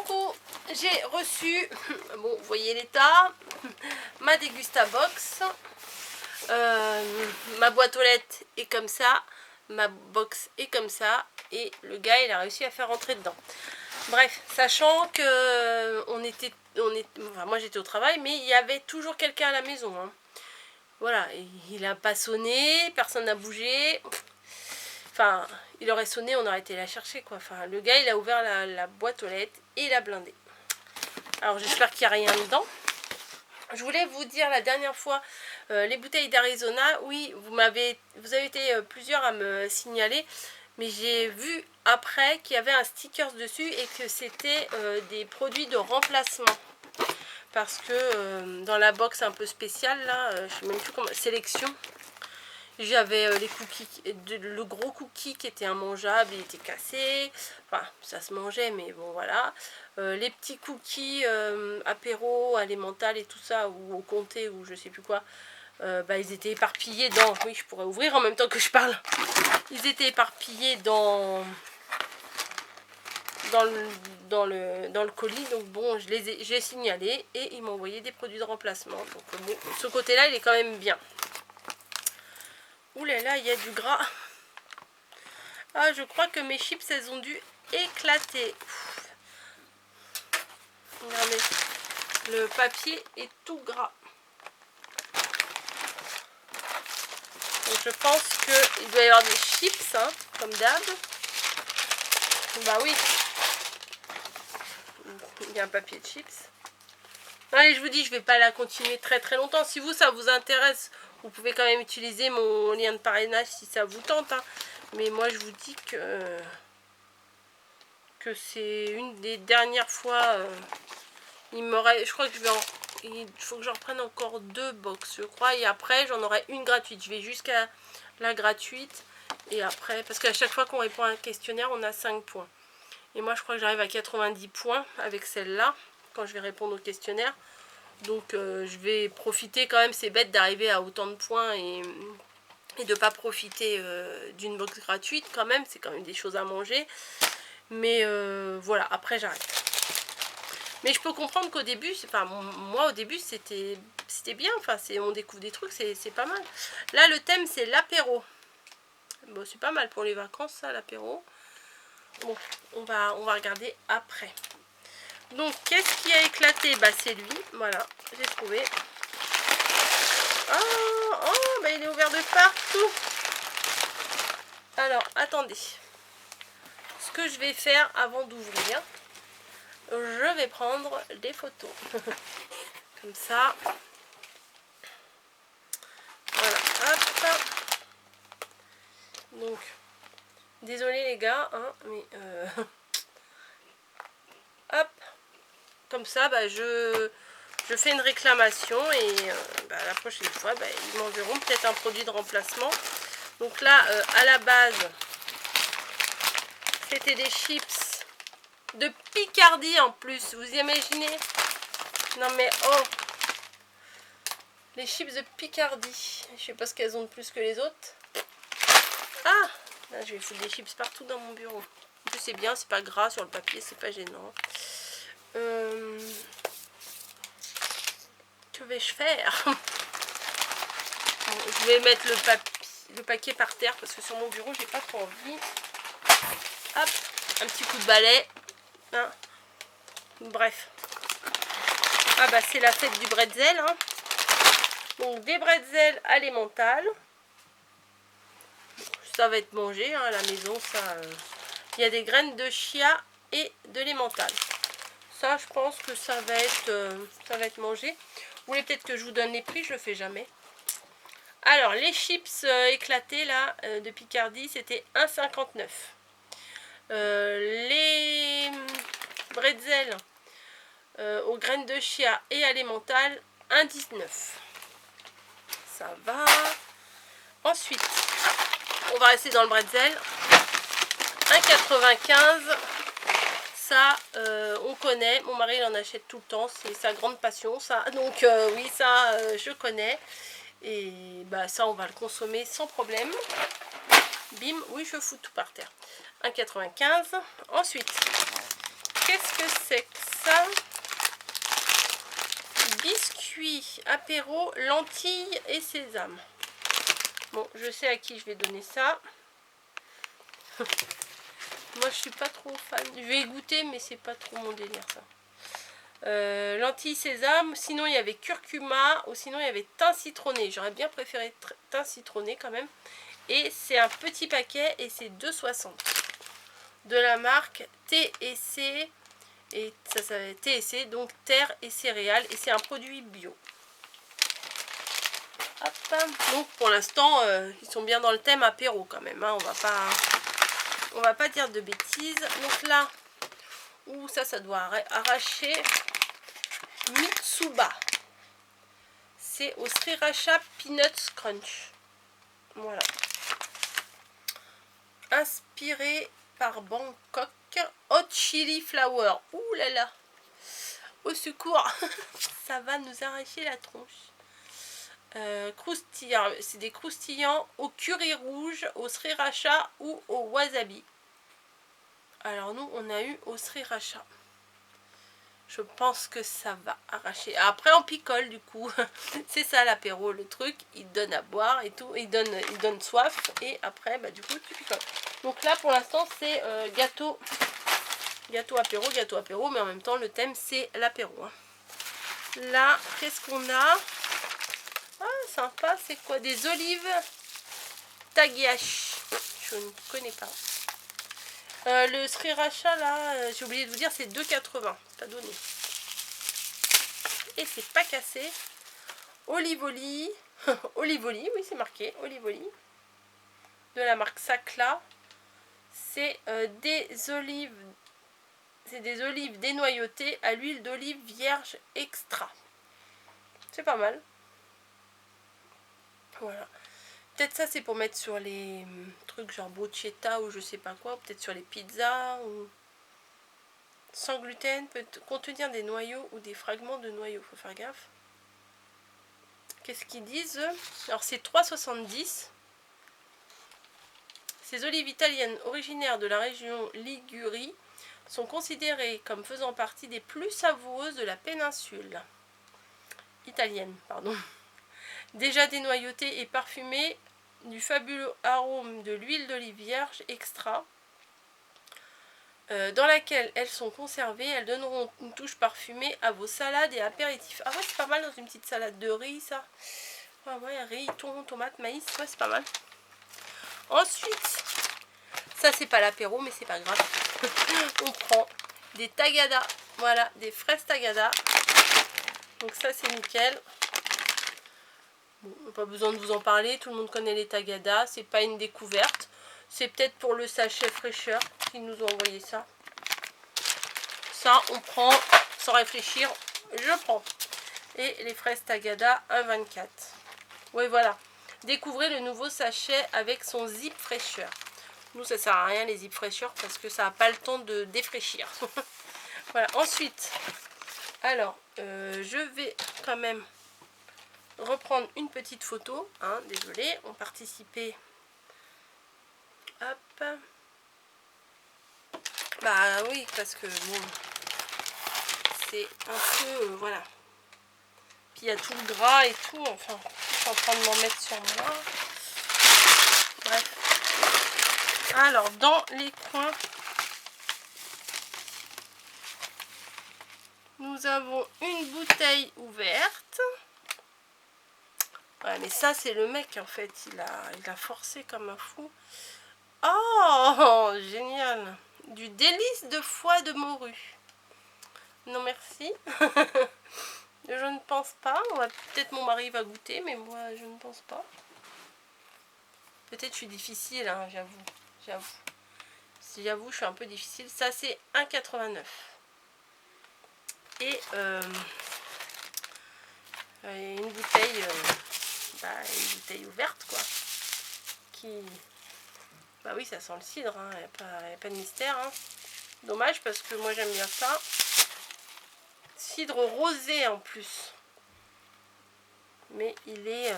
coup, j'ai reçu, bon, vous voyez l'état, ma Dégustabox. Ma boîte aux lettres est comme ça, ma box est comme ça, et le gars il a réussi à faire rentrer dedans. Bref, sachant que enfin, moi j'étais au travail, mais il y avait toujours quelqu'un à la maison. Hein. Voilà, il n'a pas sonné, personne n'a bougé. Enfin, il aurait sonné, on aurait été la chercher quoi. Enfin, le gars il a ouvert la boîte aux lettres et il a blindé. Alors j'espère qu'il n'y a rien dedans. Je voulais vous dire la dernière fois, les bouteilles d'Arizona, oui, vous avez été plusieurs à me signaler, mais j'ai vu après qu'il y avait un sticker dessus et que c'était des produits de remplacement. Parce que dans la box un peu spéciale, là, je ne sais même plus comment, sélection, j'avais les cookies, le gros cookie qui était immangeable, il était cassé, enfin ça se mangeait mais bon voilà. Les petits cookies apéro, alimental et tout ça, ou au comté ou je sais plus quoi, bah, ils étaient éparpillés dans, oui je pourrais ouvrir en même temps que je parle, ils étaient éparpillés dans le colis, donc bon j'ai signalé et ils m'ont envoyé des produits de remplacement, donc bon, ce côté là il est quand même bien. Ouh là là, il y a du gras. Ah, je crois que mes chips, elles ont dû éclater. Regardez, le papier est tout gras. Donc je pense qu'il doit y avoir des chips, hein, comme d'hab. Bah oui. Il y a un papier de chips. Allez, je vous dis, je vais pas la continuer très très longtemps. Si vous, ça vous intéresse, vous pouvez quand même utiliser mon lien de parrainage si ça vous tente. Hein. Mais moi, je vous dis que c'est une des dernières fois. Je crois que il faut que j'en prenne encore 2 box, je crois. Et après, j'en aurai une gratuite. Je vais jusqu'à la gratuite. Et après, parce qu'à chaque fois qu'on répond à un questionnaire, on a 5 points. Et moi, je crois que j'arrive à 90 points avec celle-là, quand je vais répondre au questionnaire. Donc, je vais profiter quand même, c'est bête d'arriver à autant de points et de ne pas profiter d'une box gratuite quand même. C'est quand même des choses à manger. Mais voilà, après j'arrête. Mais je peux comprendre qu'au début, enfin moi au début c'était bien, enfin on découvre des trucs, c'est pas mal. Là le thème c'est l'apéro. Bon c'est pas mal pour les vacances ça l'apéro. Bon on va regarder après. Donc qu'est-ce qui a éclaté? Bah c'est lui, voilà, j'ai trouvé. Oh bah il est ouvert de partout. Alors attendez. Ce que je vais faire avant d'ouvrir, je vais prendre des photos. Comme ça. Voilà, hop. Donc, désolé les gars, hein, mais hop. Comme ça, bah, je fais une réclamation et bah, la prochaine fois, bah, ils m'enverront peut-être un produit de remplacement. Donc là, à la base, c'était des chips de Picardie en plus. Vous imaginez? Non mais oh! Les chips de Picardie. Je sais pas ce qu'elles ont de plus que les autres. Ah! Là, je vais foutre des chips partout dans mon bureau. En plus, c'est bien, c'est pas gras sur le papier, c'est pas gênant. Que vais-je faire? Bon, je vais mettre le paquet par terre parce que sur mon bureau, j'ai pas trop envie. Hop! Un petit coup de balai. Hein. Bref. Ah bah, c'est la fête du bretzel, hein. Donc des bretzels alimentales. Ça va être mangé hein, à la maison. Ça, il y a des graines de chia et de l'emmental. Ça, je pense que ça va être mangé. Vous voulez peut-être que je vous donne les prix? Je le fais jamais. Alors les chips éclatés là de Picardie, c'était 1,59. Les bretzels aux graines de chia et à l'emmental, 1,19. Ça va. Ensuite, on va rester dans le bretzel. 1,95. Ça, on connaît. Mon mari, il en achète tout le temps. C'est sa grande passion, ça. Donc, oui, ça, je connais. Et bah, ça, on va le consommer sans problème. Bim. Oui, je fous tout par terre. 1,95. Ensuite, qu'est-ce que c'est que ça? Biscuits, apéro, lentilles et sésame. Bon, je sais à qui je vais donner ça. Moi, je suis pas trop fan. Je vais goûter, mais c'est pas trop mon délire, ça. Lentilles, sésame. Sinon, il y avait curcuma. Ou sinon, il y avait thym citronné. J'aurais bien préféré thym citronné, quand même. Et c'est un petit paquet. Et c'est 2,60. De la marque T&C. Et ça s'appelle T&C, donc terre et céréales. Et c'est un produit bio. Hop. Donc pour l'instant, ils sont bien dans le thème apéro quand même. Hein. On va pas dire de bêtises. Donc là, ça doit arracher. Mitsuba. C'est au Sriracha Peanuts Crunch. Voilà. Inspiré par Bangkok. Hot Chili Flower. Ouh là là. Au secours. Ça va nous arracher la tronche. Croustillant. C'est des croustillants au curry rouge, au sriracha ou au wasabi. Alors nous, on a eu au sriracha. Je pense que ça va arracher. Après, on picole du coup. C'est ça l'apéro, le truc. Il donne à boire et tout. Il donne soif. Et après, bah, du coup, tu picoles. Donc là, pour l'instant, c'est gâteau apéro. Mais en même temps, le thème, c'est l'apéro. Hein. Là, qu'est-ce qu'on a? Ah, sympa. C'est quoi? Des olives Tagiash. Je ne connais pas. Le sriracha, là, j'ai oublié de vous dire, c'est 2,80. Pas donné. Et c'est pas cassé. Olivoli. Olivoli, oui, c'est marqué. Olivoli. De la marque Sacla. C'est des olives. C'est des olives dénoyautées à l'huile d'olive vierge extra. C'est pas mal. Voilà. Peut-être ça, c'est pour mettre sur les trucs genre bruschetta ou je sais pas quoi. Peut-être sur les pizzas ou... Sans gluten, peut contenir des noyaux ou des fragments de noyaux. Faut faire gaffe. Qu'est-ce qu'ils disent? Alors c'est 3,70. Ces olives italiennes originaires de la région Ligurie sont considérées comme faisant partie des plus savoureuses de la péninsule italienne. Pardon. Déjà dénoyautées et parfumées du fabuleux arôme de l'huile d'olive vierge extra. Dans laquelle elles sont conservées, elles donneront une touche parfumée à vos salades et apéritifs. Ah ouais, c'est pas mal dans une petite salade de riz, ça. Ah ouais, riz, thon, tomate, maïs, ouais, c'est pas mal. Ensuite, ça c'est pas l'apéro, mais c'est pas grave. On prend des tagada, voilà, des fraises tagada. Donc ça c'est nickel. Bon, pas besoin de vous en parler, tout le monde connaît les tagada, c'est pas une découverte. C'est peut-être pour le sachet fraîcheur qu'ils nous ont envoyé ça. Ça, on prend sans réfléchir. Je prends. Et les fraises tagada 1,24. Oui, voilà. Découvrez le nouveau sachet avec son zip fraîcheur. Nous, ça sert à rien les zip fraîcheurs parce que ça n'a pas le temps de défraîchir. Voilà. Ensuite, alors, je vais quand même reprendre une petite photo. Hein, désolé, on participait. Hop. Bah oui, parce que bon, c'est un peu, voilà. Puis il y a tout le gras et tout, enfin, je suis en train de m'en mettre sur moi. Bref. Alors, dans les coins, nous avons une bouteille ouverte. Ouais, mais ça, c'est le mec, en fait, il a forcé comme un fou. Oh, génial! Du délice de foie de morue. Non, merci. Je ne pense pas. Peut-être mon mari va goûter, mais moi, je ne pense pas. Peut-être je suis difficile, hein, j'avoue. Si j'avoue, je suis un peu difficile. Ça, c'est 1,89. Et une bouteille, une bouteille ouverte, quoi. Qui... Bah oui, ça sent le cidre, hein. Il n'y a pas de mystère. Hein. Dommage, parce que moi, j'aime bien ça. Cidre rosé, en plus. Mais il est...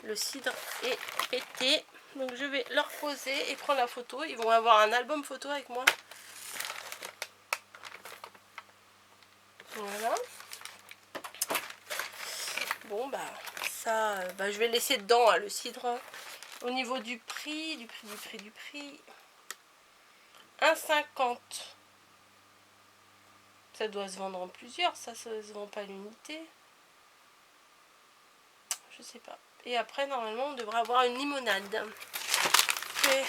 le cidre est pété. Donc, je vais leur poser et prendre la photo. Ils vont avoir un album photo avec moi. bah ça, je vais le laisser dedans, hein, le cidre. Au niveau du prix, 1,50. Ça doit se vendre en plusieurs, ça se vend pas à l'unité. Je sais pas. Et après, normalement, on devrait avoir une limonade. Et...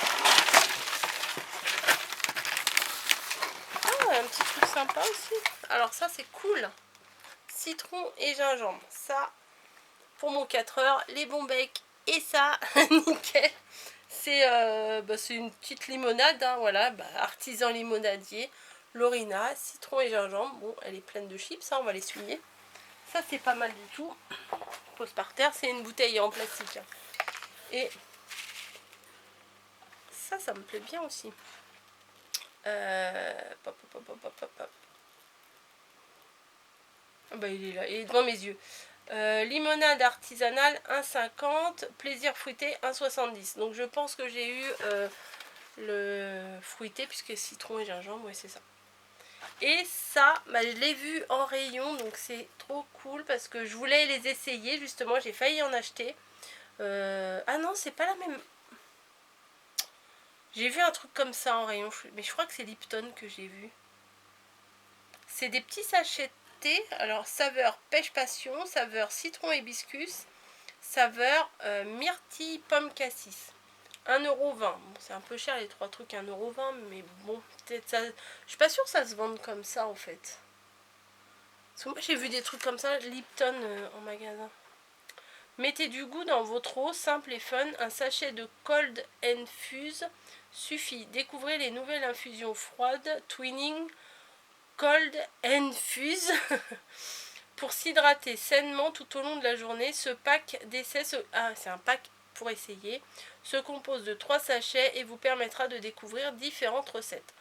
ah, un petit truc sympa aussi. Alors ça, c'est cool. Citron et gingembre. Ça, pour mon 4 heures, les bons becs. Et ça, nickel. C'est une petite limonade, hein, voilà, artisan limonadier. Lorina, citron et gingembre. Bon, elle est pleine de chips, hein, on va l'essuyer. Ça, c'est pas mal du tout. Pose par terre, c'est une bouteille en plastique. Hein. Et ça me plaît bien aussi. Pop. Ah bah, il est là, il est devant mes yeux. Limonade artisanale 1,50, plaisir fruité 1,70. Donc je pense que j'ai eu le fruité puisque citron et gingembre, ouais c'est ça. Et ça, je l'ai vu en rayon, donc c'est trop cool parce que je voulais les essayer justement, j'ai failli en acheter. Ah non, c'est pas la même. J'ai vu un truc comme ça en rayon, mais je crois que c'est Lipton que j'ai vu. C'est des petits sachets de thé, alors saveur pêche passion, saveur citron hibiscus, saveur myrtille pomme cassis. 1,20 €. Bon, c'est un peu cher les trois trucs, 1,20 €, mais bon, peut-être ça. Je suis pas sûre que ça se vende comme ça en fait. Parce que moi j'ai vu des trucs comme ça, Lipton en magasin. Mettez du goût dans votre eau, simple et fun. Un sachet de Cold Infuse suffit. Découvrez les nouvelles infusions froides, Twinning Cold Infuse. Pour s'hydrater sainement tout au long de la journée, ce pack d'essai, c'est un pack pour essayer, se compose de 3 sachets et vous permettra de découvrir différentes recettes.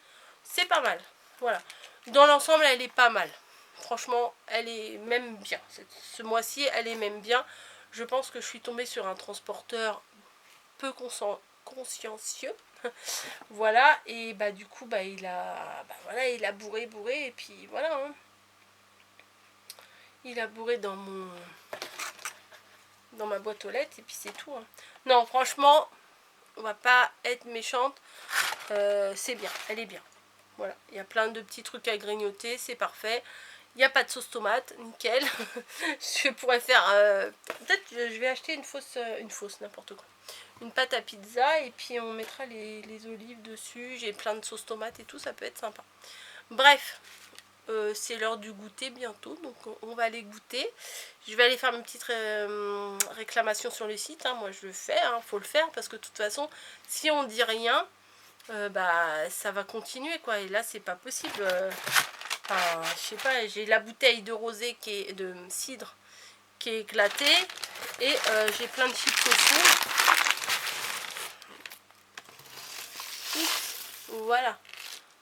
C'est pas mal, voilà. Dans l'ensemble, elle est pas mal. Franchement, elle est même bien. Ce mois-ci, elle est même bien. Je pense que je suis tombée sur un transporteur peu consciencieux. Voilà, et du coup, il a bourré, et puis voilà. Hein. Il a bourré dans ma boîte aux lettres et puis c'est tout. Hein. Non, franchement, on va pas être méchante. C'est bien, elle est bien. Voilà, il y a plein de petits trucs à grignoter, c'est parfait. Il n'y a pas de sauce tomate, nickel. Je pourrais faire... peut-être je vais acheter une fausse, n'importe quoi. Une pâte à pizza et puis on mettra les olives dessus. J'ai plein de sauce tomate et tout, ça peut être sympa. Bref. C'est l'heure du goûter bientôt, donc on va aller goûter. Je vais aller faire une petite réclamation sur le site, hein. Moi je le fais, hein, faut le faire parce que de toute façon si on dit rien, ça va continuer quoi, et là c'est pas possible. Je sais pas, j'ai la bouteille de rosé de cidre qui est éclatée et j'ai plein de chips au fond. Voilà,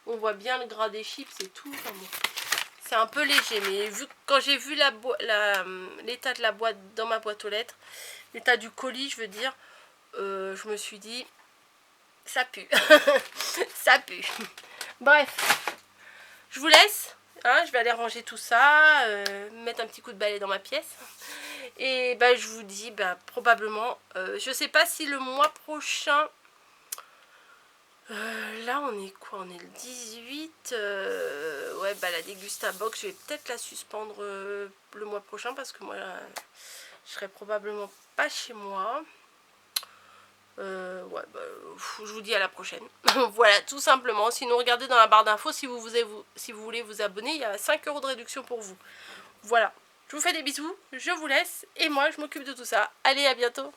on voit bien le gras des chips et tout. Enfin, bon. C'est un peu léger, mais quand j'ai vu l'état de la boîte dans ma boîte aux lettres, l'état du colis, je veux dire, je me suis dit, ça pue. Ça pue. Bref, je vous laisse. Hein, je vais aller ranger tout ça, mettre un petit coup de balai dans ma pièce. Et je vous dis, probablement, je sais pas si le mois prochain... là on est quoi? On est le 18. Ouais, la Dégusta Box, je vais peut-être la suspendre le mois prochain parce que moi je serai probablement pas chez moi. Ouais, je vous dis à la prochaine. Voilà, tout simplement. Sinon, regardez dans la barre d'infos si vous voulez vous abonner, il y a 5 € de réduction pour vous. Voilà, je vous fais des bisous, je vous laisse et moi je m'occupe de tout ça. Allez, à bientôt.